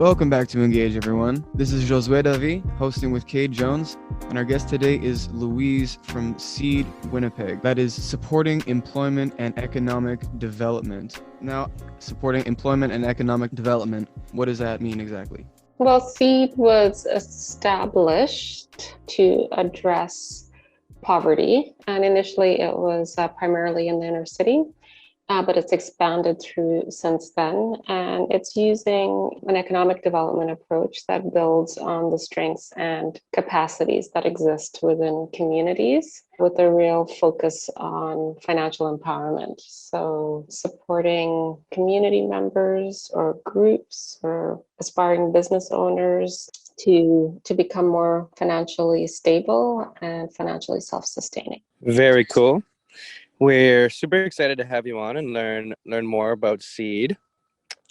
Welcome back to Engage, everyone. This is Josue Davi, hosting with Kate Jones, and our guest today is Louise from SEED Winnipeg. That is supporting employment and economic development. Now, supporting employment and economic development, what does that mean exactly? Well, SEED was established to address poverty, and initially it was primarily in the inner city. But it's expanded through since then, and it's using an economic development approach that builds on the strengths and capacities that exist within communities with a real focus on financial empowerment. So supporting community members or groups or aspiring business owners to become more financially stable and financially self-sustaining. Very cool. We're super excited to have you on and learn more about SEED,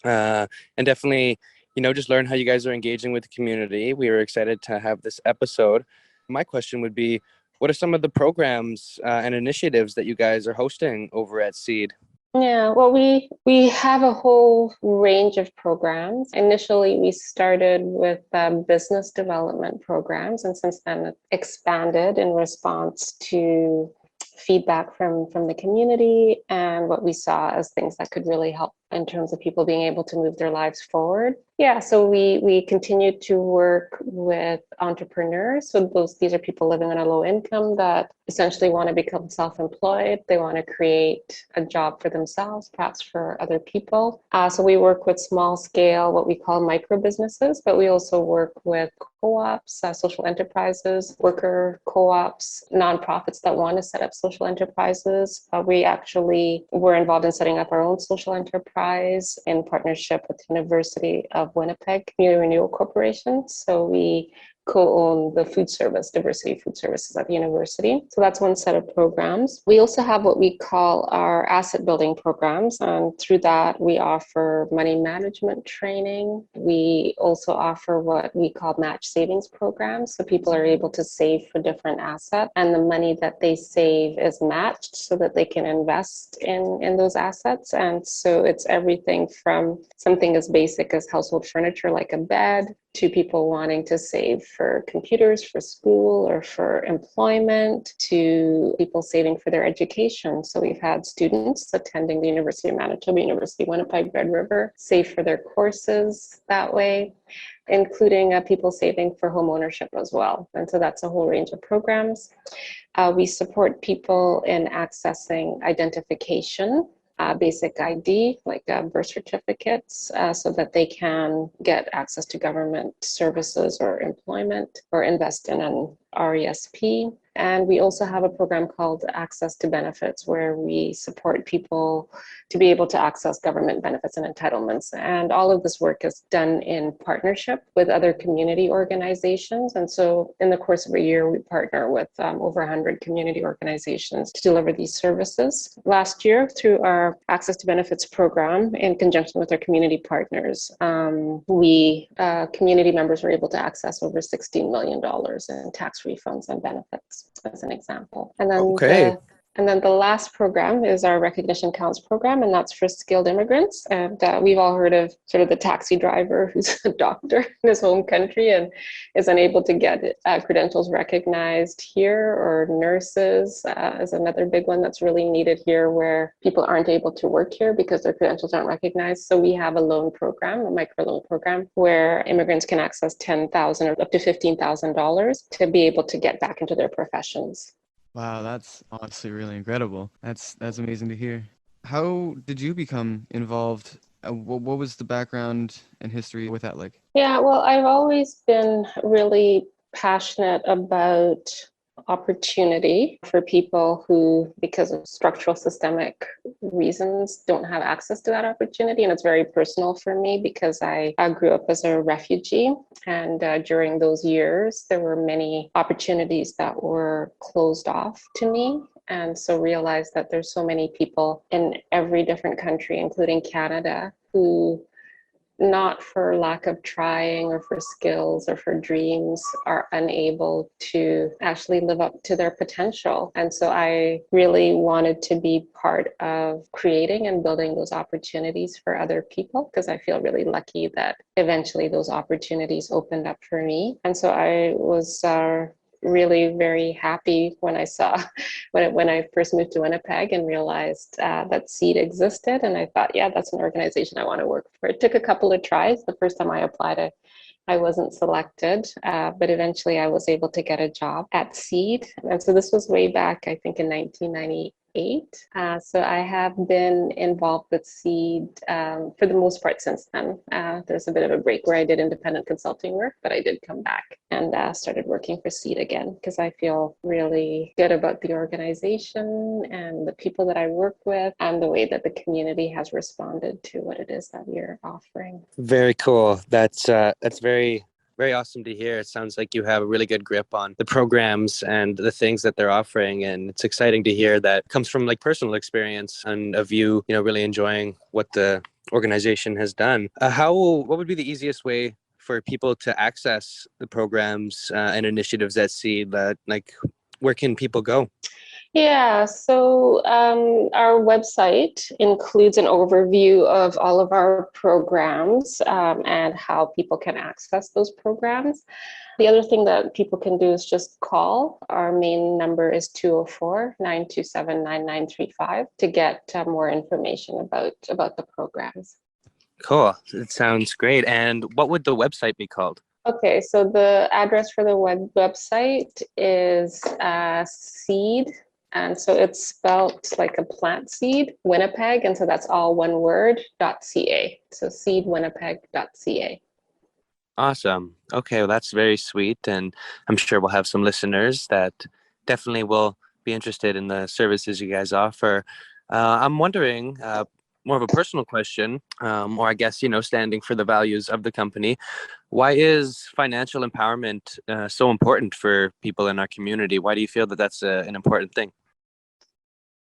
and definitely, just learn how you guys are engaging with the community. We are excited to have this episode. My question would be, what are some of the programs and initiatives that you guys are hosting over at SEED? Yeah, well, we have a whole range of programs. Initially, we started with business development programs, and since then it expanded in response to feedback from the community and what we saw as things that could really help in terms of people being able to move their lives forward. Yeah, so we continued to work with entrepreneurs. So these are people living on a low income that essentially want to become self-employed. They want to create a job for themselves, perhaps for other people. So we work with small scale, what we call micro businesses, but we also work with co-ops, social enterprises, worker co-ops, nonprofits that want to set up social enterprises. We actually were involved in setting up our own social enterprise in partnership with the University of Winnipeg Community Renewal Corporation. So we co-own the diversity food services at the university. So that's one set of programs. We also have what we call our asset building programs. And through that, we offer money management training. We also offer what we call match savings programs. So people are able to save for different assets, and the money that they save is matched so that they can invest in those assets. And so it's everything from something as basic as household furniture like a bed to people wanting to save for computers, for school, or for employment, to people saving for their education. So we've had students attending the University of Manitoba, University of Winnipeg, Red River, save for their courses that way, including people saving for home ownership as well. And so that's a whole range of programs. We support people in accessing identification, basic ID, like birth certificates, so that they can get access to government services or employment or invest in an RESP. And we also have a program called Access to Benefits, where we support people to be able to access government benefits and entitlements. And all of this work is done in partnership with other community organizations. And so in the course of a year, we partner with over 100 community organizations to deliver these services. Last year, through our Access to Benefits program, in conjunction with our community partners, community members were able to access over $16 million in tax refunds and benefits, as an example. And then the last program is our Recognition Counts program, and that's for skilled immigrants. And we've all heard of sort of the taxi driver who's a doctor in his home country and is unable to get credentials recognized here, or nurses is another big one that's really needed here, where people aren't able to work here because their credentials aren't recognized. So we have a loan program, a microloan program, where immigrants can access $10,000 or up to $15,000 to be able to get back into their professions. Wow, that's honestly really incredible. That's amazing to hear. How did you become involved? What was the background and history with that like? Yeah, well, I've always been really passionate about opportunity for people who, because of structural systemic reasons, don't have access to that opportunity. And it's very personal for me because I grew up as a refugee. And during those years, there were many opportunities that were closed off to me. And so realized that there's so many people in every different country, including Canada, who not for lack of trying or for skills or for dreams, are unable to actually live up to their potential. And so I really wanted to be part of creating and building those opportunities for other people, because I feel really lucky that eventually those opportunities opened up for me. And so I was really very happy when I saw when I first moved to Winnipeg and realized that SEED existed, and I thought, yeah, that's an organization I want to work for. It took a couple of tries. The first time I applied, I wasn't selected, but eventually I was able to get a job at SEED. And so this was way back, I think, in 1998. So I have been involved with SEED for the most part since then. There's a bit of a break where I did independent consulting work, but I did come back and started working for SEED again, because I feel really good about the organization and the people that I work with and the way that the community has responded to what it is that we're offering. Very cool. That's very, very awesome to hear. It sounds like you have a really good grip on the programs and the things that they're offering. And it's exciting to hear that comes from like personal experience and of you, really enjoying what the organization has done. What would be the easiest way for people to access the programs and initiatives at SEED? Where can people go? Yeah, so our website includes an overview of all of our programs and how people can access those programs. The other thing that people can do is just call. Our main number is 204-927-9935 to get more information about the programs. Cool. It sounds great. And what would the website be called? Okay, so the address for the website is SEED. And so it's spelled like a plant seed, Winnipeg. And so that's all one word, .ca. So seedwinnipeg.ca. Awesome. Okay, well, that's very sweet. And I'm sure we'll have some listeners that definitely will be interested in the services you guys offer. I'm wondering, more of a personal question, or I guess, standing for the values of the company, why is financial empowerment so important for people in our community? Why do you feel that that's an important thing?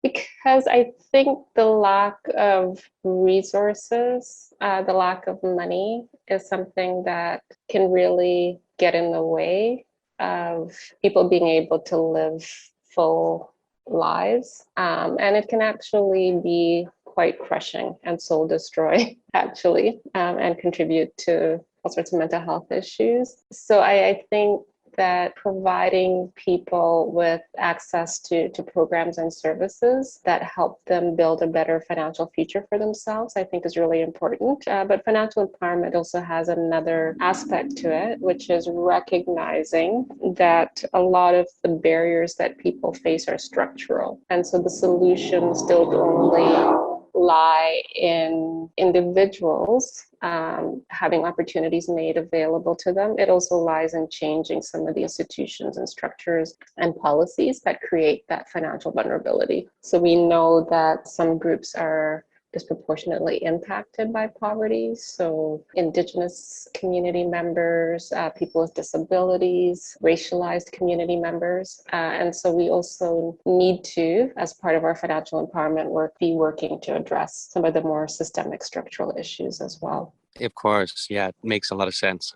Because I think the lack of resources, the lack of money is something that can really get in the way of people being able to live full lives. And it can actually be quite crushing and soul destroying, actually, and contribute to all sorts of mental health issues. So I think that providing people with access to programs and services that help them build a better financial future for themselves, I think is really important. But financial empowerment also has another aspect to it, which is recognizing that a lot of the barriers that people face are structural. And so the solutions don't only lie in individuals having opportunities made available to them. It also lies in changing some of the institutions and structures and policies that create that financial vulnerability. So we know that some groups are disproportionately impacted by poverty. So Indigenous community members, people with disabilities, racialized community members. And so we also need to, as part of our financial empowerment work, be working to address some of the more systemic structural issues as well. Of course. Yeah, it makes a lot of sense.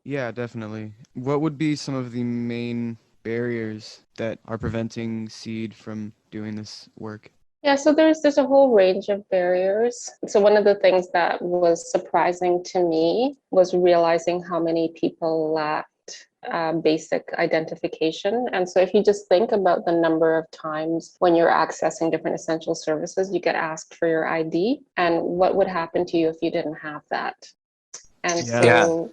Yeah, definitely. What would be some of the main barriers that are preventing SEED from doing this work? Yeah, so there's a whole range of barriers. So one of the things that was surprising to me was realizing how many people lacked basic identification. And so if you just think about the number of times when you're accessing different essential services, you get asked for your ID, and what would happen to you if you didn't have that? And so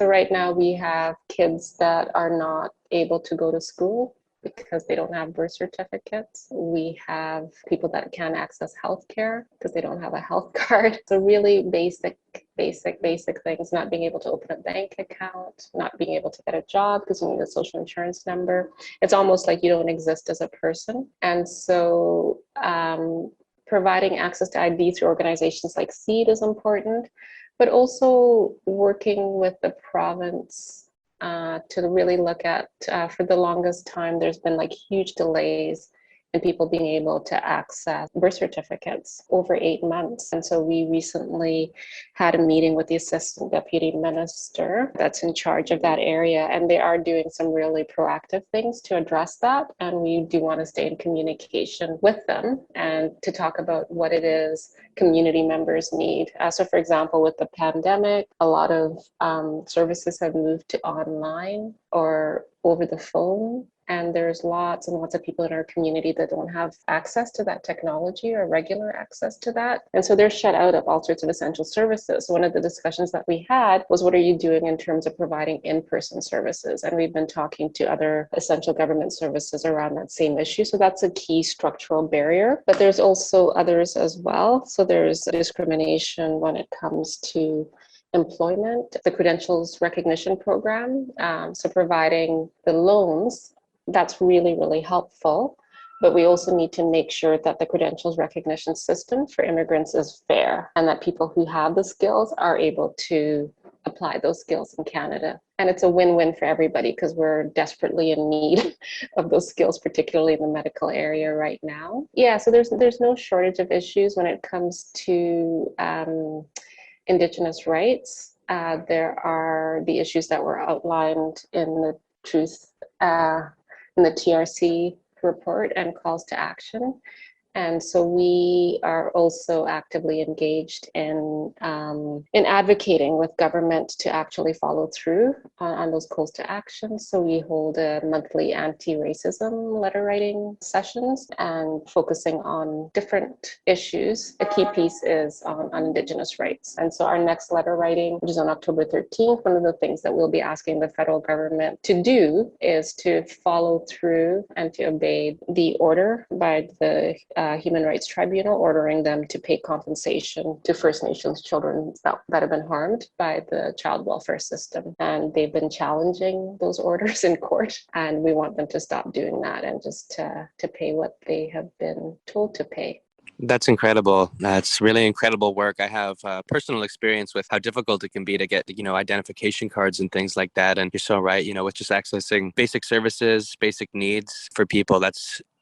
right now we have kids that are not able to go to school because they don't have birth certificates. We have people that can't access healthcare because they don't have a health card. So really basic things, not being able to open a bank account, not being able to get a job because you need a social insurance number. It's almost like you don't exist as a person. And so providing access to ID through organizations like SEED is important, but also working with the province to really look at, for the longest time, there's been like huge delays and people being able to access birth certificates over 8 months. And so we recently had a meeting with the Assistant Deputy Minister that's in charge of that area, and they are doing some really proactive things to address that. And we do want to stay in communication with them and to talk about what it is community members need. So for example, with the pandemic, a lot of services have moved to online or over the phone. And there's lots and lots of people in our community that don't have access to that technology or regular access to that. And so they're shut out of all sorts of essential services. One of the discussions that we had was, what are you doing in terms of providing in-person services? And we've been talking to other essential government services around that same issue. So that's a key structural barrier. But there's also others as well. So there's discrimination when it comes to employment, the credentials recognition program. So providing the loans, that's really, really helpful. But we also need to make sure that the credentials recognition system for immigrants is fair and that people who have the skills are able to apply those skills in Canada. And it's a win-win for everybody because we're desperately in need of those skills, particularly in the medical area right now. Yeah, so there's no shortage of issues when it comes to Indigenous rights. There are the issues that were outlined in the truth in the TRC report and calls to action. And so we are also actively engaged in advocating with government to actually follow through on those calls to action. So we hold a monthly anti-racism letter writing sessions and focusing on different issues. A key piece is on Indigenous rights. And so our next letter writing, which is on October 13th, one of the things that we'll be asking the federal government to do is to follow through and to obey the order by the Human Rights Tribunal, ordering them to pay compensation to First Nations children that have been harmed by the child welfare system. And they've been challenging those orders in court, and we want them to stop doing that and just to pay what they have been told to pay. That's incredible. That's really incredible work. I have personal experience with how difficult it can be to get, identification cards and things like that. And you're so right, with just accessing basic services, basic needs for people. It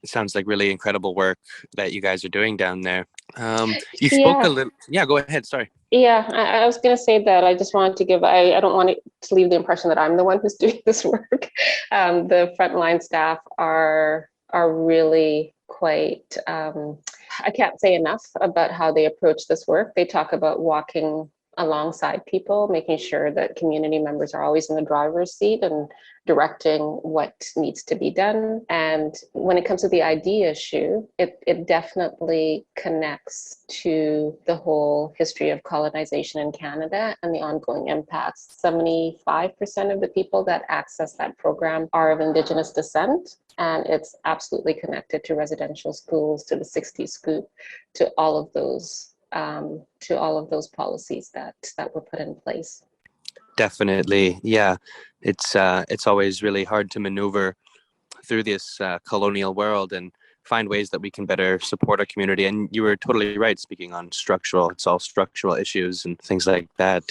sounds like really incredible work that you guys are doing down there. You spoke a little. Yeah, go ahead. Sorry. Yeah, I was going to say that I just wanted to give, I don't want it to leave the impression that I'm the one who's doing this work. The frontline staff are really quite, I can't say enough about how they approach this work. They talk about walking alongside people, making sure that community members are always in the driver's seat and directing what needs to be done. And when it comes to the ID issue, it definitely connects to the whole history of colonization in Canada and the ongoing impacts. 75% of the people that access that program are of Indigenous descent. And it's absolutely connected to residential schools, to the 60s scoop, to all of those policies that were put in place. Definitely. Yeah. It's always really hard to maneuver through this colonial world and find ways that we can better support our community. And you were totally right, speaking on it's all structural issues and things like that.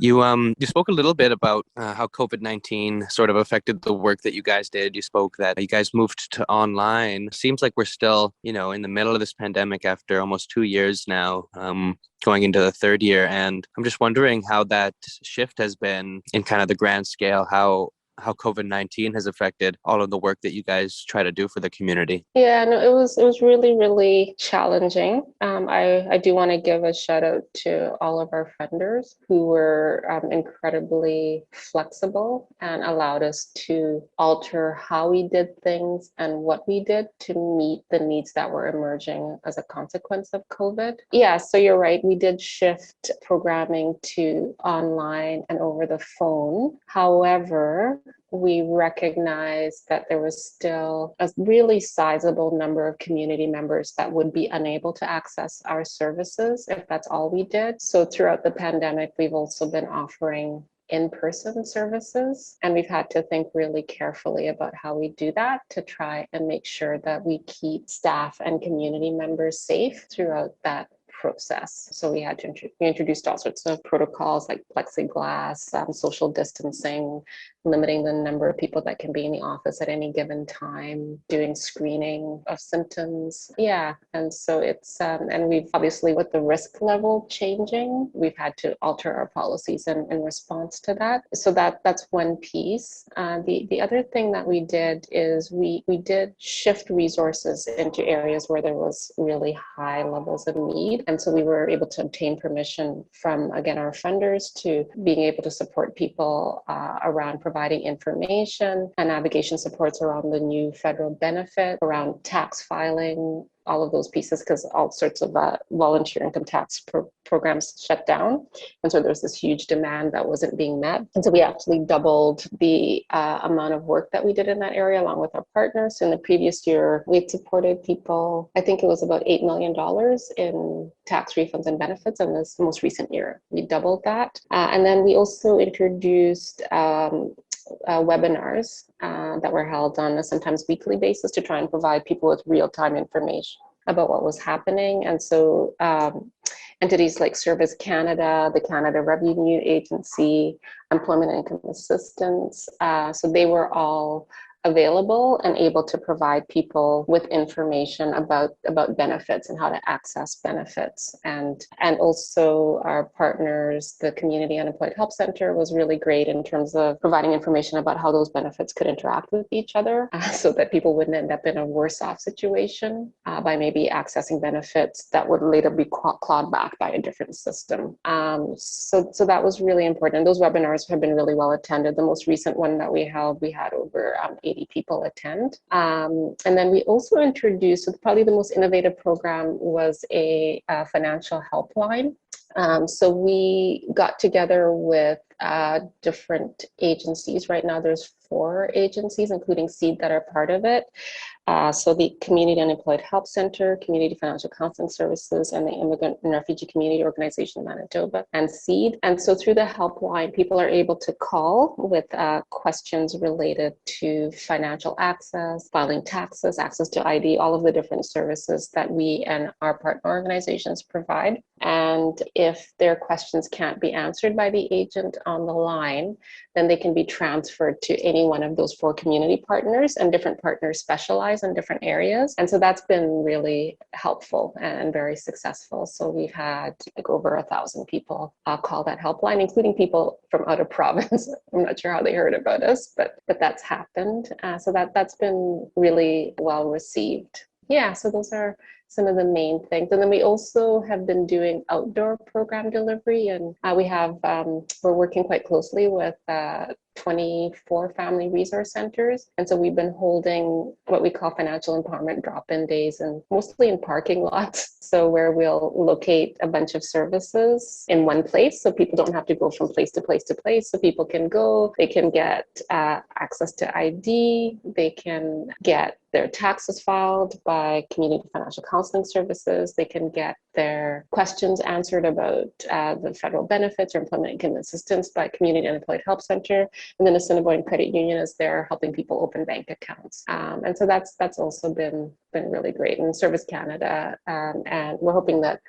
You spoke a little bit about how COVID-19 sort of affected the work that you guys did. You spoke that you guys moved to online. Seems like we're still, in the middle of this pandemic after almost 2 years now, going into the third year. And I'm just wondering how that shift has been in kind of the grand scale, how COVID-19 has affected all of the work that you guys try to do for the community. Yeah, no, it was really, really challenging. I do want to give a shout out to all of our funders who were incredibly flexible and allowed us to alter how we did things and what we did to meet the needs that were emerging as a consequence of COVID. Yeah, so you're right. We did shift programming to online and over the phone. However, we recognized that there was still a really sizable number of community members that would be unable to access our services if that's all we did. So throughout the pandemic, we've also been offering in-person services, and we've had to think really carefully about how we do that to try and make sure that we keep staff and community members safe throughout that process. So we had to we introduced all sorts of protocols like plexiglass, social distancing, limiting the number of people that can be in the office at any given time, doing screening of symptoms. Yeah. And so it's, and we've obviously, with the risk level changing, we've had to alter our policies in response to that. So that's one piece. The other thing that we did is we did shift resources into areas where there was really high levels of need. And so we were able to obtain permission from, again, our funders to being able to support people around providing information and navigation supports around the new federal benefit, around tax filing, all of those pieces, because all sorts of volunteer income tax programs shut down. And so there's this huge demand that wasn't being met. And so we actually doubled the amount of work that we did in that area along with our partners. So in the previous year, we'd supported people, I think it was about $8 million in tax refunds and benefits. And this most recent year, we doubled that. And then we also introduced webinars that were held on a sometimes weekly basis to try and provide people with real-time information about what was happening. And so entities like Service Canada, the Canada Revenue Agency, Employment and Income Assistance, so they were all available and able to provide people with information about benefits and how to access benefits. And also our partners, the Community Unemployed Help Center, was really great in terms of providing information about how those benefits could interact with each other so that people wouldn't end up in a worse off situation by maybe accessing benefits that would later be clawed back by a different system. So that was really important. Those webinars have been really well attended. The most recent one that we held, we had over 80 people attend. And then we also introduced, so probably the most innovative program was a financial helpline. So we got together with different agencies. Right now there's 4 agencies, including SEED, that are part of it. So the Community Unemployed Help Center, Community Financial Counseling Services, and the Immigrant and Refugee Community Organization of Manitoba, and SEED. And so through the helpline, people are able to call with questions related to financial access, filing taxes, access to ID, all of the different services that we and our partner organizations provide. And if their questions can't be answered by the agent on the line, then they can be transferred to any one of those 4 community partners, and different partners specialize in different areas. And so that's been really helpful and very successful. So we've had like over 1,000 people call that helpline, including people from out of province. I'm not sure how they heard about us, but that's happened. So that's been really well received. Yeah, so those are some of the main things. And then we also have been doing outdoor program delivery, and we're working quite closely with 24 family resource centers. And so we've been holding what we call financial empowerment drop-in days, and mostly in parking lots. So where we'll locate a bunch of services in one place, so people don't have to go from place to place to place. So people can go, they can get access to ID, they can get their taxes filed by Community Financial Counseling Services, they can get their questions answered about the federal benefits or employment income assistance by Community Unemployed Help Center, and then Assiniboine Credit Union is there helping people open bank accounts. And so that's also been really great. And Service Canada, and we're hoping that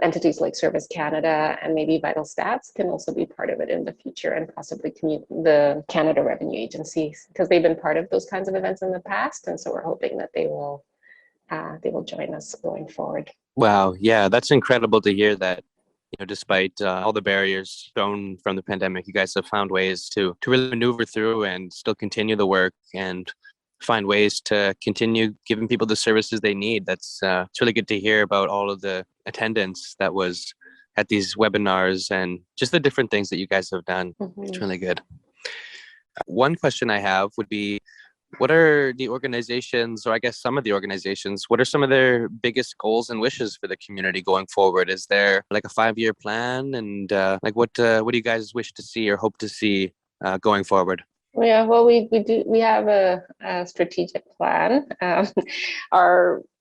entities like Service Canada and maybe Vital Stats can also be part of it in the future, and possibly the Canada Revenue Agency, because they've been part of those kinds of events in the past. And so we're hoping that they will join us going forward. Wow. Yeah, that's incredible to hear that, despite all the barriers thrown from the pandemic, you guys have found ways to really maneuver through and still continue the work and find ways to continue giving people the services they need. It's really good to hear about all of the attendance that was at these webinars and just the different things that you guys have done. Mm-hmm. It's really good. One question I have would be, what are the organizations, or I guess some of the organizations, what are some of their biggest goals and wishes for the community going forward? Is there like a 5-year plan? And what do you guys wish to see or hope to see going forward? Yeah, well, we have a strategic plan.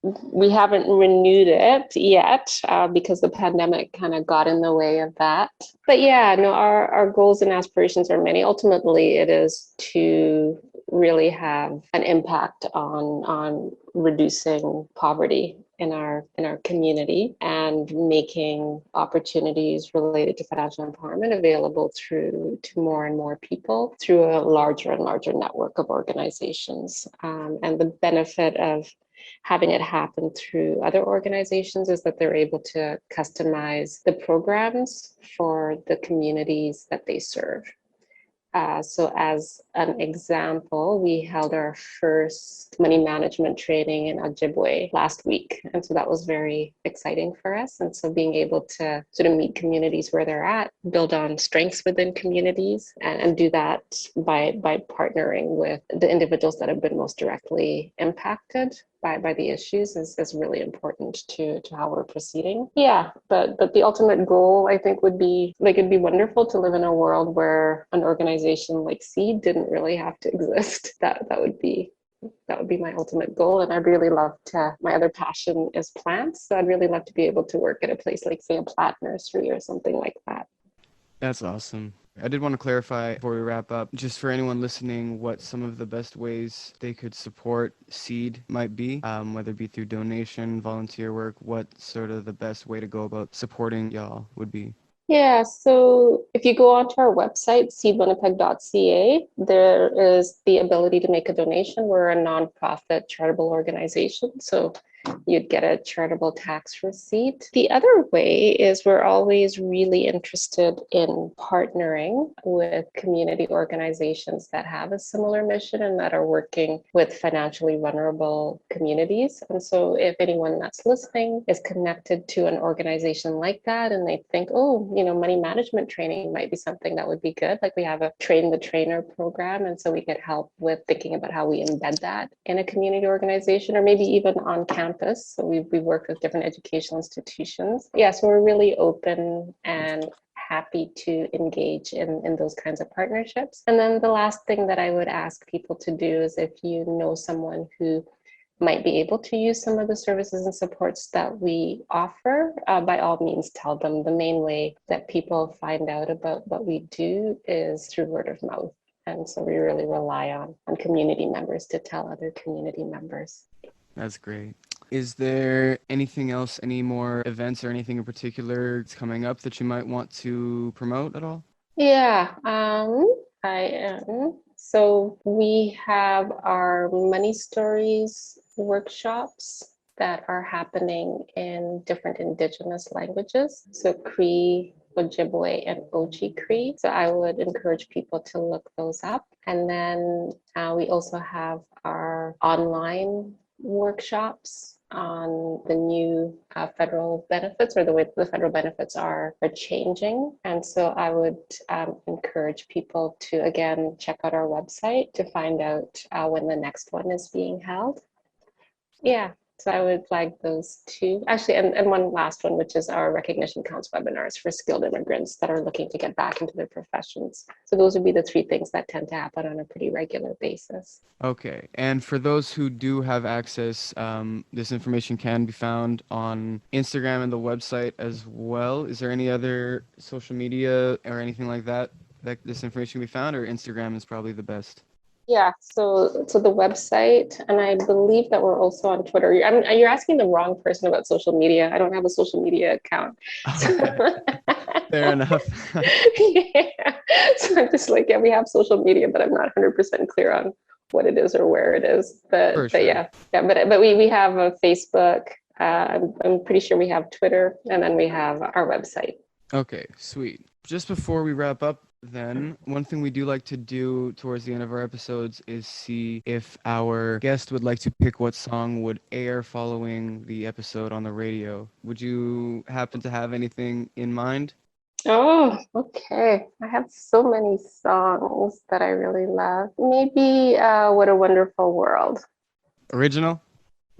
We haven't renewed it yet because the pandemic kind of got in the way of that. But yeah, no, our goals and aspirations are many. Ultimately, it is to really have an impact on reducing poverty in our community and making opportunities related to financial empowerment available to more and more people through a larger and larger network of organizations. And the benefit of having it happen through other organizations is that they're able to customize the programs for the communities that they serve. So as an example, we held our first money management training in Ojibwe last week. And so that was very exciting for us. And so being able to sort of meet communities where they're at, build on strengths within communities, and do that by partnering with the individuals that have been most directly impacted by the issues is really important to how we're proceeding. Yeah, but the ultimate goal, I think, would be, like, it'd be wonderful to live in a world where an organization like SEED didn't really have to exist. That would be my ultimate goal. And I'd really love to, my other passion is plants. So I'd really love to be able to work at a place like, say, a plant nursery or something like that. That's awesome. I did want to clarify before we wrap up, just for anyone listening, what some of the best ways they could support SEED might be, whether it be through donation, volunteer work, what sort of the best way to go about supporting y'all would be. Yeah, so if you go onto our website, seedwinnipeg.ca, there is the ability to make a donation. We're a nonprofit charitable organization, so you'd get a charitable tax receipt. The other way is we're always really interested in partnering with community organizations that have a similar mission and that are working with financially vulnerable communities. And so if anyone that's listening is connected to an organization like that and they think, oh, money management training might be something that would be good. Like, we have a train the trainer program. And so we could help with thinking about how we embed that in a community organization or maybe even on campus. So we've worked with different educational institutions. Yeah, so we're really open and happy to engage in those kinds of partnerships. And then the last thing that I would ask people to do is, if you know someone who might be able to use some of the services and supports that we offer, by all means, tell them. The main way that people find out about what we do is through word of mouth. And so we really rely on community members to tell other community members. That's great. Is there anything else, any more events or anything in particular that's coming up that you might want to promote at all? Yeah, I am. So we have our Money Stories workshops that are happening in different Indigenous languages. So Cree, Ojibwe, and Oji Cree. So I would encourage people to look those up. And then we also have our online workshops on the new federal benefits, or the way the federal benefits are changing. And so I would encourage people to, again, check out our website to find out when the next one is being held. Yeah, so I would flag those two. Actually, and one last one, which is our Recognition Counts webinars for skilled immigrants that are looking to get back into their professions. So those would be the three things that tend to happen on a pretty regular basis. Okay, and for those who do have access, this information can be found on Instagram and the website as well. Is there any other social media or anything like that this information can be found, or Instagram is probably the best? Yeah, so the website, and I believe that we're also on Twitter. You're asking the wrong person about social media. I don't have a social media account. Okay. Fair enough. Yeah. So I'm just like, yeah, we have social media, but I'm not 100% clear on what it is or where it is. But sure. yeah, but we have a Facebook. I'm pretty sure we have Twitter, and then we have our website. Okay, sweet. Just before we wrap up, then, one thing we do like to do towards the end of our episodes is see if our guest would like to pick what song would air following the episode on the radio. Would you happen to have anything in mind? Oh, okay. I have so many songs that I really love. Maybe What a Wonderful World. Original?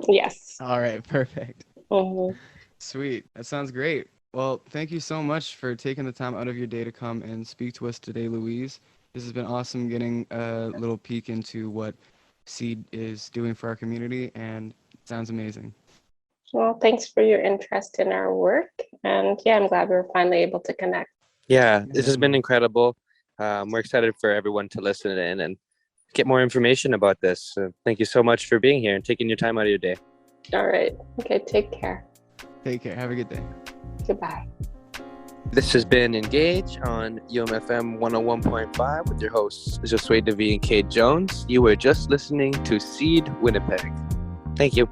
Yes. All right, perfect. Mm-hmm. Sweet. That sounds great. Well, thank you so much for taking the time out of your day to come and speak to us today, Louise. This has been awesome getting a little peek into what SEED is doing for our community, and it sounds amazing. Well, thanks for your interest in our work. And yeah, I'm glad we were finally able to connect. Yeah, this has been incredible. We're excited for everyone to listen in and get more information about this. Thank you so much for being here and taking your time out of your day. All right. Okay. Take care. Take care. Have a good day. Goodbye. This has been Engage on UMFM 101.5 with your hosts, Josue Davy and Kate Jones. You were just listening to SEED Winnipeg. Thank you.